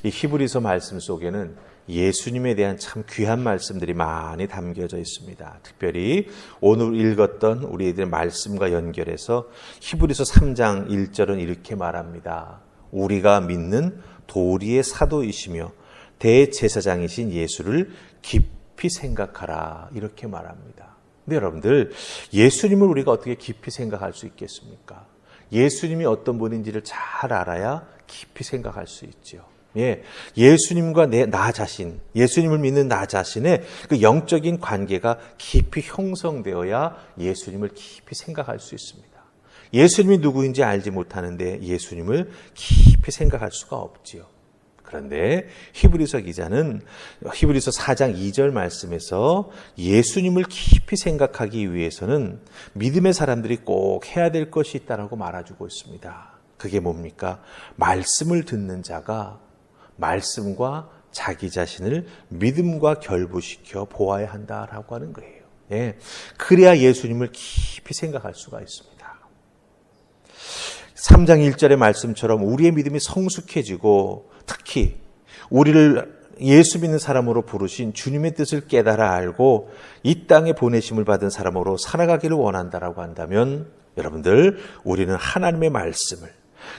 이 히브리서 말씀 속에는 예수님에 대한 참 귀한 말씀들이 많이 담겨져 있습니다. 특별히 오늘 읽었던 우리들의 말씀과 연결해서 히브리서 3장 1절은 이렇게 말합니다. 우리가 믿는 도리의 사도이시며 대제사장이신 예수를 깊이 생각하라, 이렇게 말합니다. 근데 여러분들, 예수님을 우리가 어떻게 깊이 생각할 수 있겠습니까? 예수님이 어떤 분인지를 잘 알아야 깊이 생각할 수 있죠. 예수님과 나 자신, 예수님을 믿는 나 자신의 그 영적인 관계가 깊이 형성되어야 예수님을 깊이 생각할 수 있습니다. 예수님이 누구인지 알지 못하는데 예수님을 깊이 생각할 수가 없지요. 그런데 히브리서 기자는 히브리서 4장 2절 말씀에서 예수님을 깊이 생각하기 위해서는 믿음의 사람들이 꼭 해야 될 것이 있다라고 말해주고 있습니다. 그게 뭡니까? 말씀을 듣는 자가 말씀과 자기 자신을 믿음과 결부시켜 보아야 한다라고 하는 거예요. 그래야 예수님을 깊이 생각할 수가 있습니다. 3장 1절의 말씀처럼 우리의 믿음이 성숙해지고 특히 우리를 예수 믿는 사람으로 부르신 주님의 뜻을 깨달아 알고 이 땅에 보내심을 받은 사람으로 살아가기를 원한다라고 한다면 여러분들, 우리는 하나님의 말씀을,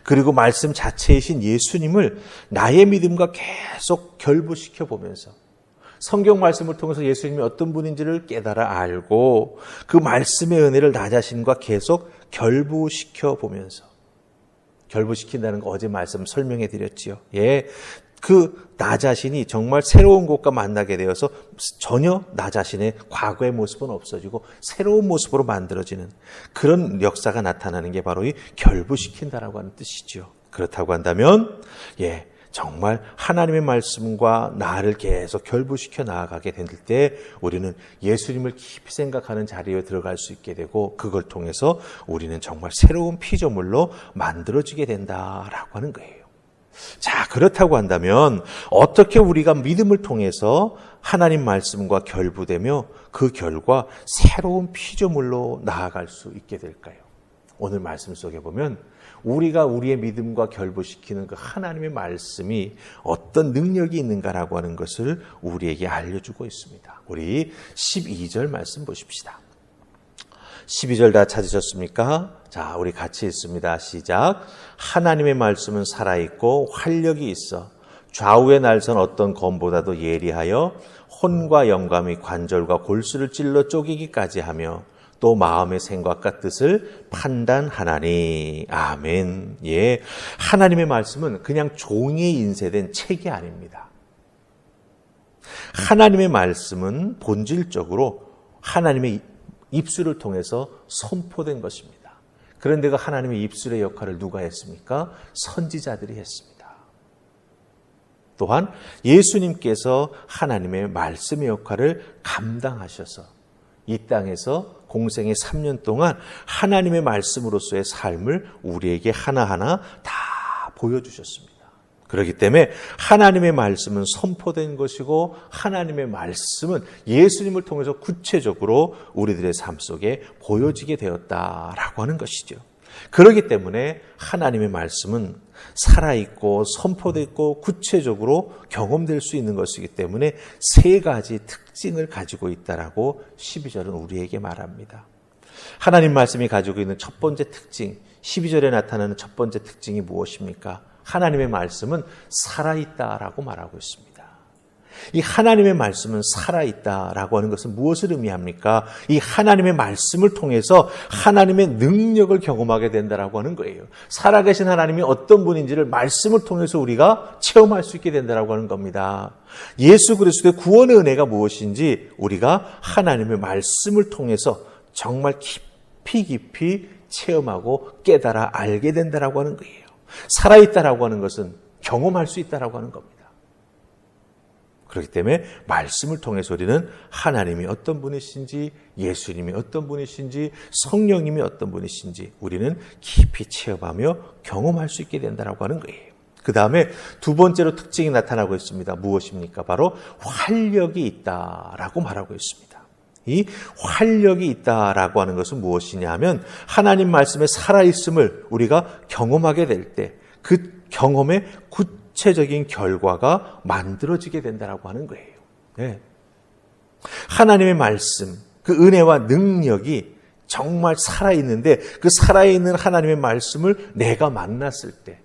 그리고 말씀 자체이신 예수님을 나의 믿음과 계속 결부시켜 보면서 성경 말씀을 통해서 예수님이 어떤 분인지를 깨달아 알고 그 말씀의 은혜를 나 자신과 계속 결부시켜 보면서, 결부시킨다는 거 어제 말씀 설명해 드렸지요. 그 나 자신이 정말 새로운 것과 만나게 되어서 전혀 나 자신의 과거의 모습은 없어지고 새로운 모습으로 만들어지는 그런 역사가 나타나는 게 바로 이 결부시킨다라고 하는 뜻이죠. 그렇다고 한다면 정말 하나님의 말씀과 나를 계속 결부시켜 나아가게 될 때 우리는 예수님을 깊이 생각하는 자리에 들어갈 수 있게 되고 그걸 통해서 우리는 정말 새로운 피조물로 만들어지게 된다라고 하는 거예요. 자, 그렇다고 한다면 어떻게 우리가 믿음을 통해서 하나님 말씀과 결부되며 그 결과 새로운 피조물로 나아갈 수 있게 될까요? 오늘 말씀 속에 보면 우리가 우리의 믿음과 결부시키는 그 하나님의 말씀이 어떤 능력이 있는가라고 하는 것을 우리에게 알려주고 있습니다. 우리 12절 말씀 보십시다. 12절 다 찾으셨습니까? 자, 우리 같이 읽습니다. 시작. 하나님의 말씀은 살아있고 활력이 있어 좌우의 날선 어떤 검보다도 예리하여 혼과 영감이 관절과 골수를 찔러 쪼개기까지 하며 또 마음의 생각과 뜻을 판단하나니. 아멘. 하나님의 말씀은 그냥 종이에 인쇄된 책이 아닙니다. 하나님의 말씀은 본질적으로 하나님의 입술을 통해서 선포된 것입니다. 그런데 그 하나님의 입술의 역할을 누가 했습니까? 선지자들이 했습니다. 또한 예수님께서 하나님의 말씀의 역할을 감당하셔서 이 땅에서 공생의 3년 동안 하나님의 말씀으로서의 삶을 우리에게 하나하나 다 보여주셨습니다. 그렇기 때문에 하나님의 말씀은 선포된 것이고 하나님의 말씀은 예수님을 통해서 구체적으로 우리들의 삶 속에 보여지게 되었다라고 하는 것이죠. 그렇기 때문에 하나님의 말씀은 살아있고 선포됐고 구체적으로 경험될 수 있는 것이기 때문에 세 가지 특징을 가지고 있다라고 12절은 우리에게 말합니다. 하나님 말씀이 가지고 있는 첫 번째 특징, 12절에 나타나는 첫 번째 특징이 무엇입니까? 하나님의 말씀은 살아있다라고 말하고 있습니다. 이 하나님의 말씀은 살아있다라고 하는 것은 무엇을 의미합니까? 이 하나님의 말씀을 통해서 하나님의 능력을 경험하게 된다라고 하는 거예요. 살아계신 하나님이 어떤 분인지를 말씀을 통해서 우리가 체험할 수 있게 된다라고 하는 겁니다. 예수 그리스도의 구원의 은혜가 무엇인지 우리가 하나님의 말씀을 통해서 정말 깊이 체험하고 깨달아 알게 된다라고 하는 거예요. 살아있다라고 하는 것은 경험할 수 있다라고 하는 겁니다. 그렇기 때문에 말씀을 통해서 우리는 하나님이 어떤 분이신지, 예수님이 어떤 분이신지, 성령님이 어떤 분이신지 우리는 깊이 체험하며 경험할 수 있게 된다라고 하는 거예요. 그 다음에 두 번째로 특징이 나타나고 있습니다. 무엇입니까? 바로 활력이 있다라고 말하고 있습니다. 이 활력이 있다라고 하는 것은 무엇이냐 하면 하나님 말씀에 살아있음을 우리가 경험하게 될 때 그 경험에 구체적인 결과가 만들어지게 된다라고 하는 거예요. 네. 하나님의 말씀, 그 은혜와 능력이 정말 살아있는데 그 살아있는 하나님의 말씀을 내가 만났을 때,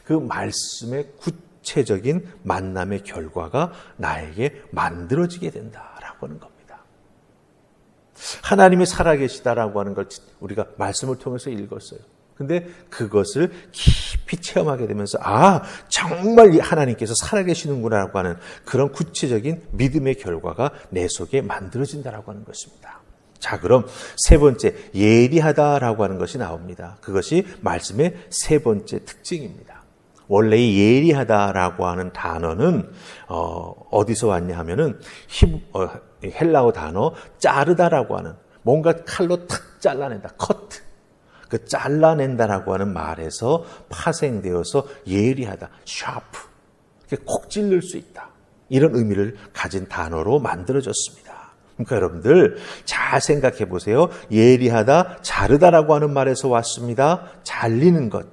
그 말씀의 구체적인 만남의 결과가 나에게 만들어지게 된다라고 하는 겁니다. 하나님이 살아계시다라고 하는 걸 우리가 말씀을 통해서 읽었어요. 근데 그것을 깊이 체험하게 되면서 정말 하나님께서 살아계시는구나라고 하는 그런 구체적인 믿음의 결과가 내 속에 만들어진다라고 하는 것입니다. 자, 그럼 세 번째, 예리하다라고 하는 것이 나옵니다. 그것이 말씀의 세 번째 특징입니다. 원래 이 예리하다라고 하는 단어는 어디서 왔냐 하면은 헬라어 단어 자르다라고 하는, 뭔가 칼로 탁 잘라낸다, 커트. 그 잘라낸다라고 하는 말에서 파생되어서 예리하다, 샤프, 콕 찔릴 수 있다, 이런 의미를 가진 단어로 만들어졌습니다. 그러니까 여러분들 잘 생각해 보세요. 예리하다, 자르다라고 하는 말에서 왔습니다. 잘리는 것.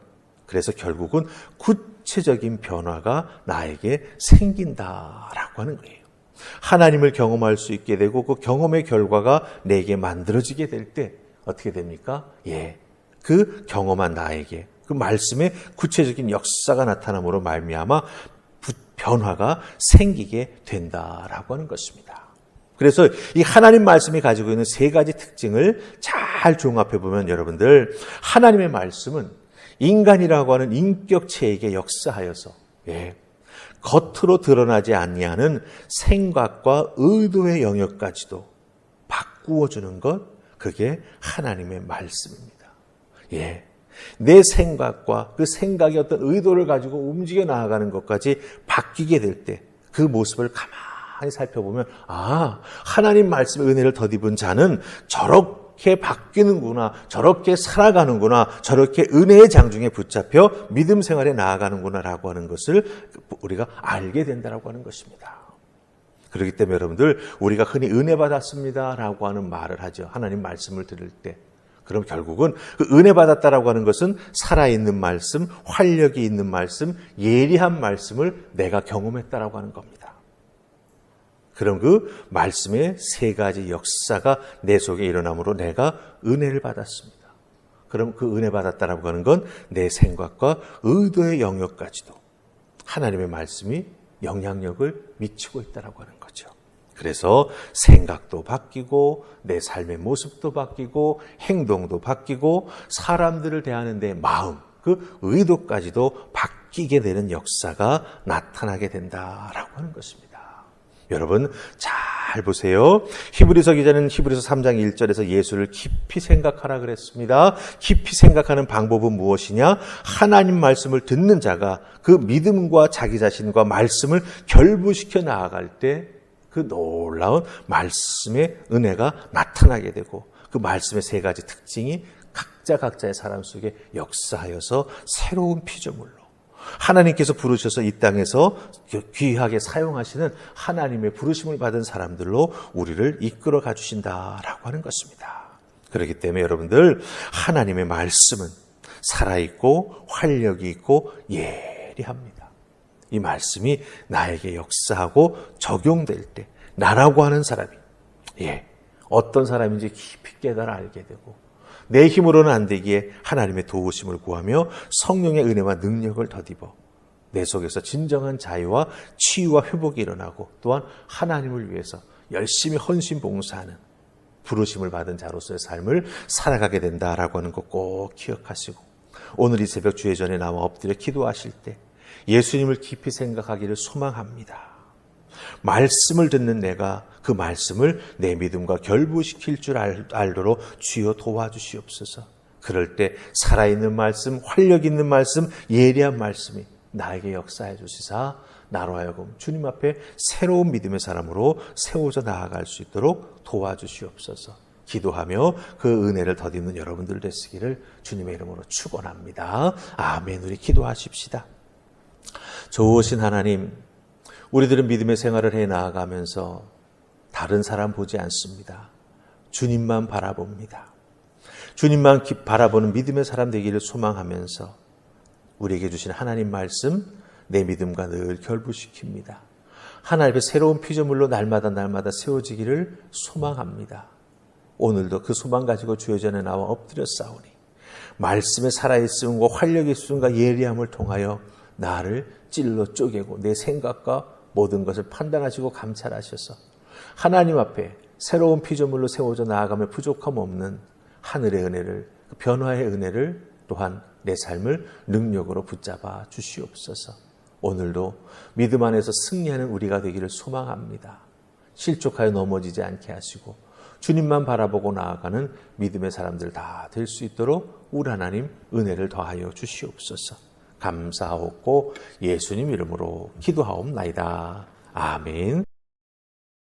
그래서 결국은 구체적인 변화가 나에게 생긴다라고 하는 거예요. 하나님을 경험할 수 있게 되고 그 경험의 결과가 내게 만들어지게 될 때 어떻게 됩니까? 그 경험한 나에게 그 말씀의 구체적인 역사가 나타남으로 말미암아 변화가 생기게 된다라고 하는 것입니다. 그래서 이 하나님 말씀이 가지고 있는 세 가지 특징을 잘 종합해 보면 여러분들, 하나님의 말씀은 인간이라고 하는 인격체에게 역사하여서 겉으로 드러나지 아니하는 생각과 의도의 영역까지도 바꾸어 주는 것, 그게 하나님의 말씀입니다. 내 생각과 그 생각의 어떤 의도를 가지고 움직여 나아가는 것까지 바뀌게 될 때 그 모습을 가만히 살펴보면 하나님 말씀의 은혜를 덧입은 자는 저렇게 바뀌는구나, 저렇게 살아가는구나, 저렇게 은혜의 장중에 붙잡혀 믿음 생활에 나아가는구나라고 하는 것을 우리가 알게 된다라고 하는 것입니다. 그렇기 때문에 여러분들, 우리가 흔히 은혜 받았습니다라고 하는 말을 하죠. 하나님 말씀을 들을 때. 그럼 결국은 그 은혜 받았다라고 하는 것은 살아있는 말씀, 활력이 있는 말씀, 예리한 말씀을 내가 경험했다라고 하는 겁니다. 그럼 그 말씀의 세 가지 역사가 내 속에 일어남으로 내가 은혜를 받았습니다. 그럼 그 은혜 받았다라고 하는 건 내 생각과 의도의 영역까지도 하나님의 말씀이 영향력을 미치고 있다라고 하는 거죠. 그래서 생각도 바뀌고 내 삶의 모습도 바뀌고 행동도 바뀌고 사람들을 대하는 내 마음, 그 의도까지도 바뀌게 되는 역사가 나타나게 된다라고 하는 것입니다. 여러분 잘 보세요. 히브리서 기자는 히브리서 3장 1절에서 예수를 깊이 생각하라 그랬습니다. 깊이 생각하는 방법은 무엇이냐? 하나님 말씀을 듣는 자가 그 믿음과 자기 자신과 말씀을 결부시켜 나아갈 때 그 놀라운 말씀의 은혜가 나타나게 되고 그 말씀의 세 가지 특징이 각자의 사람 속에 역사하여서 새로운 피조물로 하나님께서 부르셔서 이 땅에서 귀하게 사용하시는 하나님의 부르심을 받은 사람들로 우리를 이끌어 가주신다라고 하는 것입니다. 그렇기 때문에 여러분들, 하나님의 말씀은 살아있고 활력이 있고 예리합니다. 이 말씀이 나에게 역사하고 적용될 때 나라고 하는 사람이 어떤 사람인지 깊이 깨달아 알게 되고 내 힘으로는 안 되기에 하나님의 도우심을 구하며 성령의 은혜와 능력을 덧입어 내 속에서 진정한 자유와 치유와 회복이 일어나고 또한 하나님을 위해서 열심히 헌신 봉사하는 부르심을 받은 자로서의 삶을 살아가게 된다라고 하는 것 꼭 기억하시고, 오늘 이 새벽 주의 전에 나와 엎드려 기도하실 때 예수님을 깊이 생각하기를 소망합니다. 말씀을 듣는 내가 그 말씀을 내 믿음과 결부시킬 줄 알도록 주여 도와주시옵소서. 그럴 때 살아있는 말씀, 활력 있는 말씀, 예리한 말씀이 나에게 역사해 주시사 나로 하여금 주님 앞에 새로운 믿음의 사람으로 세워져 나아갈 수 있도록 도와주시옵소서. 기도하며 그 은혜를 덧입는 여러분들 되시기를 주님의 이름으로 축원합니다. 아멘. 우리 기도하십시다. 좋으신 하나님, 우리들은 믿음의 생활을 해 나아가면서 다른 사람 보지 않습니다. 주님만 바라봅니다. 주님만 바라보는 믿음의 사람 되기를 소망하면서 우리에게 주신 하나님 말씀 내 믿음과 늘 결부시킵니다. 하나님의 새로운 피조물로 날마다 세워지기를 소망합니다. 오늘도 그 소망 가지고 주의 전에 나와 엎드려 싸우니 말씀에 살아있음과 활력이 있음과 예리함을 통하여 나를 찔러 쪼개고 내 생각과 모든 것을 판단하시고 감찰하셔서 하나님 앞에 새로운 피조물로 세워져 나아가며 부족함 없는 하늘의 은혜를, 변화의 은혜를 또한 내 삶을 능력으로 붙잡아 주시옵소서. 오늘도 믿음 안에서 승리하는 우리가 되기를 소망합니다. 실족하여 넘어지지 않게 하시고 주님만 바라보고 나아가는 믿음의 사람들 다 될 수 있도록 우리 하나님 은혜를 더하여 주시옵소서. 감사하옵고 예수님 이름으로 기도하옵나이다. 아멘.